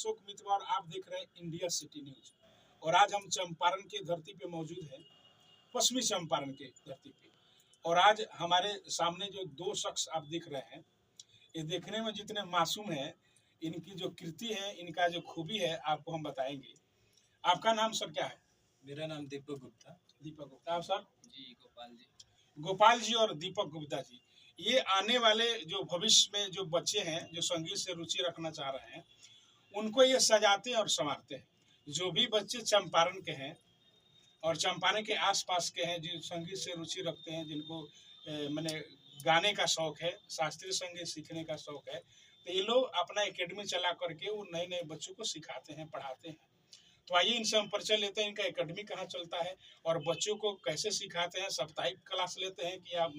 अशोक मितवा और आप देख रहे हैं इंडिया सिटी न्यूज। और आज हम चंपारण की धरती पे मौजूद हैं, पश्चिमी चंपारण की धरती पे। और आज हमारे सामने जो दो शख्स आप देख रहे हैं, ये देखने में जितने मासूम हैं, इनकी जो कृति है, इनका जो खूबी है, आपको हम बताएंगे। आपका नाम सर क्या है? मेरा नाम दीपक गुप्ता। दीपक गुप्ता। आप सर? जी गोपाल जी। गोपाल जी और दीपक गुप्ता जी, ये आने वाले जो भविष्य में जो बच्चे हैं, जो संगीत से रुचि रखना चाह रहे हैं, उनको ये सजाते और संवारते हैं। जो भी बच्चे चंपारण के हैं और चंपारण के आसपास के हैं, जो संगीत से रुचि रखते हैं, जिनको मैंने गाने का शौक है, शास्त्रीय संगीत सीखने का शौक है, तो ये लोग अपना एकेडमी चला करके वो नए नए बच्चों को सिखाते हैं, पढ़ाते हैं। तो आइए इनसे हम परिचय लेते हैं, इनका एकेडमी कहाँ चलता है और बच्चों को कैसे सिखाते हैं। साप्ताहिक क्लास लेते हैं कि आप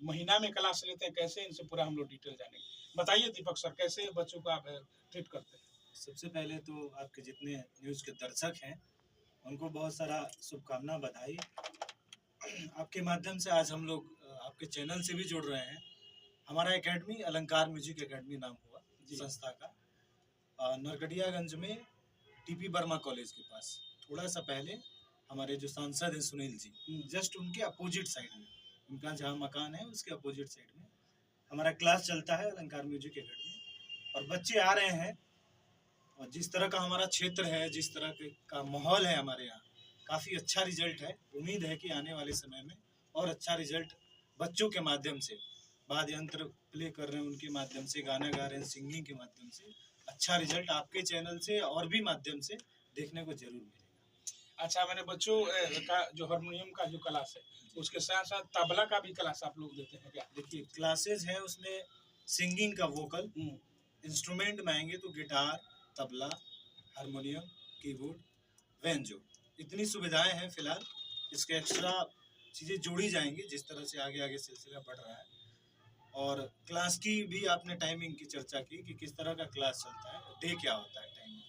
महीना में क्लास लेते हैं, कैसे, इनसे पूरा हम लोग डिटेल जानेंगे। बताइए दीपक सर, कैसे बच्चों को आप ट्रीट करते हैं? सबसे पहले तो आपके जितने न्यूज़ के दर्शक हैं उनको बहुत सारा शुभकामना, बधाई। आपके माध्यम से आज हम लोग आपके चैनल से भी जुड़ रहे हैं। हमारा एकेडमी अलंकार म्यूजिक एकेडमी नाम हुआ संस्था का, नरकटियागंज में टीपी वर्मा कॉलेज के पास, थोड़ा सा पहले हमारे जो सांसद हैं सुनील जी, जस्ट उनके अपोजिट साइड में, उनका जहाँ मकान है उसके अपोजिट साइड में हमारा क्लास चलता है अलंकार म्यूजिक एकेडमी। और बच्चे आ रहे हैं, और जिस तरह का हमारा क्षेत्र है, जिस तरह का माहौल है हमारे यहाँ, काफ़ी अच्छा रिजल्ट है। उम्मीद है कि आने वाले समय में और अच्छा रिजल्ट बच्चों के माध्यम से, वाद्य यंत्र प्ले कर रहे हैं उनके माध्यम से, गाना गा रहे हैं सिंगिंग के माध्यम से, अच्छा रिजल्ट आपके चैनल से और भी माध्यम से देखने को जरूर मिलेगा। अच्छा, मैंने बच्चों का जो हारमोनियम का जो क्लास है, उसके साथ साथ तबला का भी क्लास आप लोग देते हैं क्या? देखिए क्लासेज है उसमें, सिंगिंग का वोकल, इंस्ट्रूमेंट में आएंगे तो गिटार, तबला, हारमोनियम, कीबोर्ड, वेंजो, इतनी सुविधाएं हैं फिलहाल। इसके एक्स्ट्रा चीज़ें जोड़ी जाएंगी जिस तरह से आगे आगे सिलसिला बढ़ रहा है। और क्लास की भी आपने टाइमिंग की चर्चा की कि किस तरह का क्लास चलता है, डे क्या होता है टाइमिंग।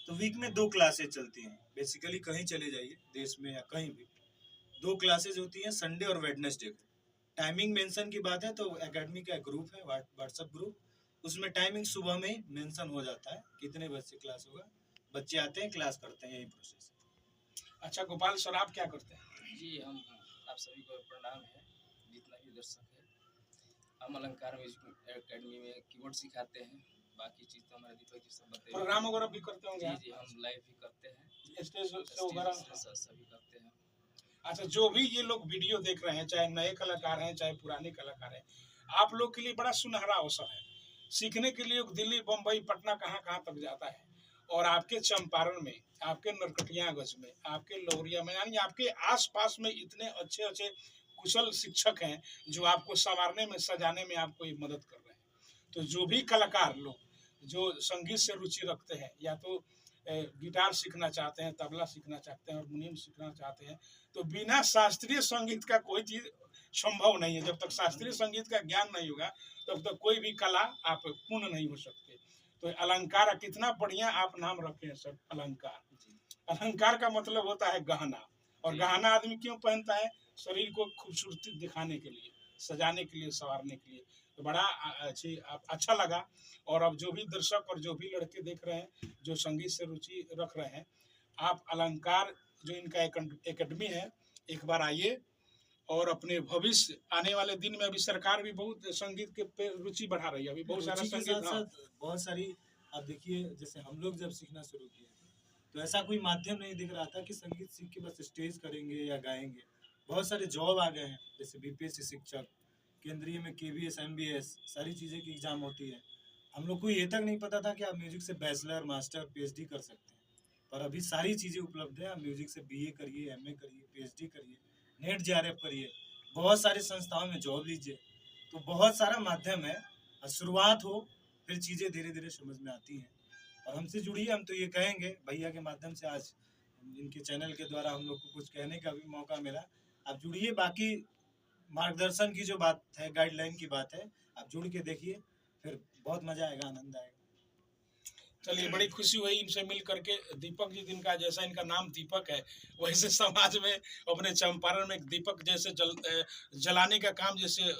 तो वीक में 2 क्लासेज चलती हैं। बेसिकली कहीं चले जाइए देश में या कहीं भी, 2 क्लासेज होती हैं, संडे और वेडनेसडे को। टाइमिंग मेंशन की बात है तो एकेडमी का ग्रुप है, व्हाट्सएप ग्रुप, उसमें टाइमिंग सुबह में मेंशन हो जाता है कितने बजे से क्लास होगा। बच्चे आते हैं, क्लास करते हैं, यही प्रोसेस है। अच्छा गोपाल सर, आप क्या करते हैं? जी हम आप सभी को प्रणाम है, जितना भी दर्शक है। हम अलंकार म्यूजिक एकेडमी में कीबोर्ड सिखाते हैं, बाकी चीज़ तो हमारे दीपक जी सब बताइए। प्रोग्राम वगैरह भी करते होंगे? जी हम लाइव भी करते हैं, स्टेज वगैरह सभी करते हैं। अच्छा, जो भी ये लोग वीडियो देख रहे हैं, चाहे नए कलाकार हैं चाहे पुराने कलाकार हैं, आप लोग के लिए बड़ा सुनहरा अवसर है। सीखने के लिए दिल्ली, बम्बई, पटना कहाँ कहाँ तक जाता है, और आपके चंपारण में, आपके नरकटियागंज में, आपके लोहरिया में, यानी आपके आसपास में इतने अच्छे अच्छे कुशल शिक्षक हैं जो आपको संवारने में, सजाने में आपको ये मदद कर रहे हैं। तो जो भी कलाकार लोग जो संगीत से रुचि रखते हैं, या तो गिटार सीखना चाहते हैं, तबला सीखना चाहते हैं, हारमोनियम सीखना चाहते हैं, तो बिना शास्त्रीय संगीत का कोई चीज़ संभव नहीं है। जब तक शास्त्रीय संगीत का ज्ञान नहीं होगा तब तक कोई भी कला आप पूर्ण नहीं हो सकते। तो अलंकार, कितना बढ़िया आप नाम रखे हैं सर, अलंकार। अलंकार का मतलब होता है गहना, और गहना आदमी क्यों पहनता है? शरीर को खूबसूरती दिखाने के लिए, सजाने के लिए, संवारने के लिए। तो बड़ा अच्छा लगा। और अब जो भी दर्शक और जो भी लड़के देख रहे हैं जो संगीत से रुचि रख रहे हैं, आप अलंकार जो इनका एकेडमी है, एक बार आइए। और अपने भविष्य, आने वाले दिन में अभी सरकार भी बहुत संगीत के पे रुचि बढ़ा रही है, अभी बहुत सारा संगीत, बहुत सारी। आप देखिए जैसे हम लोग जब सीखना शुरू किए तो ऐसा कोई माध्यम नहीं दिख रहा था कि संगीत सीख के बस स्टेज करेंगे या गाएंगे। बहुत सारे जॉब आ गए हैं, जैसे बीपीएससी शिक्षक, केंद्रीय में केवीएस, एमबीएस, सारी चीज़ें की एग्जाम होती है। हम लोग को ये तक नहीं पता था कि आप म्यूजिक से बैचलर, मास्टर, पीएचडी कर सकते हैं, पर अभी सारी चीज़ें उपलब्ध है। आप म्यूजिक से बीए करिए, एमए करिए, पीएचडी करिए, नेट जेआरएफ करिए, बहुत सारी संस्थाओं में जॉब लीजिए। तो बहुत सारा माध्यम है, शुरुआत हो फिर चीज़ें धीरे धीरे समझ में आती हैं। और हमसे जुड़िए, हम तो ये कहेंगे भैया के माध्यम से, आज इनके चैनल के द्वारा हम लोग को कुछ कहने का भी मौका मिला। आप जुड़िए, बाकी मार्गदर्शन की जो बात है, गाइडलाइन की बात है, आप जुड़ के देखिए, फिर बहुत मज़ा आएगा, आनंद आएगा। चलिए, बड़ी खुशी हुई इनसे मिल करके। दीपक जी, जिनका जैसा इनका नाम दीपक है, वैसे समाज में अपने चंपारण में एक दीपक जैसे जलाने का काम, जैसे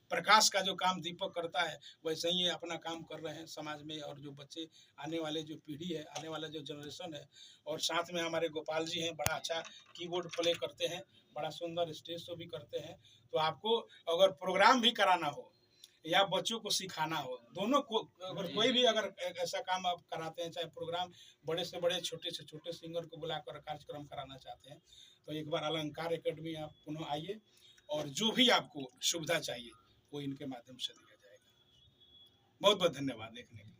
प्रकाश का जो काम दीपक करता है, वैसे ही ये अपना काम कर रहे हैं समाज में। और जो बच्चे, आने वाले जो पीढ़ी है, आने वाला जो जनरेशन है, और साथ में हमारे गोपाल जी हैं, बड़ा अच्छा कीबोर्ड प्ले करते हैं, बड़ा सुंदर स्टेज शो भी करते हैं। तो आपको अगर प्रोग्राम भी कराना हो या बच्चों को सिखाना हो, दोनों को, अगर कोई भी अगर ऐसा काम आप कराते हैं, चाहे प्रोग्राम बड़े से बड़े, छोटे से छोटे सिंगर को बुलाकर कार्यक्रम कराना चाहते हैं, तो एक बार अलंकार एकेडमी आप पुनः आइए, और जो भी आपको सुविधा चाहिए वो इनके माध्यम से दिया जाएगा। बहुत बहुत धन्यवाद देखने के लिए।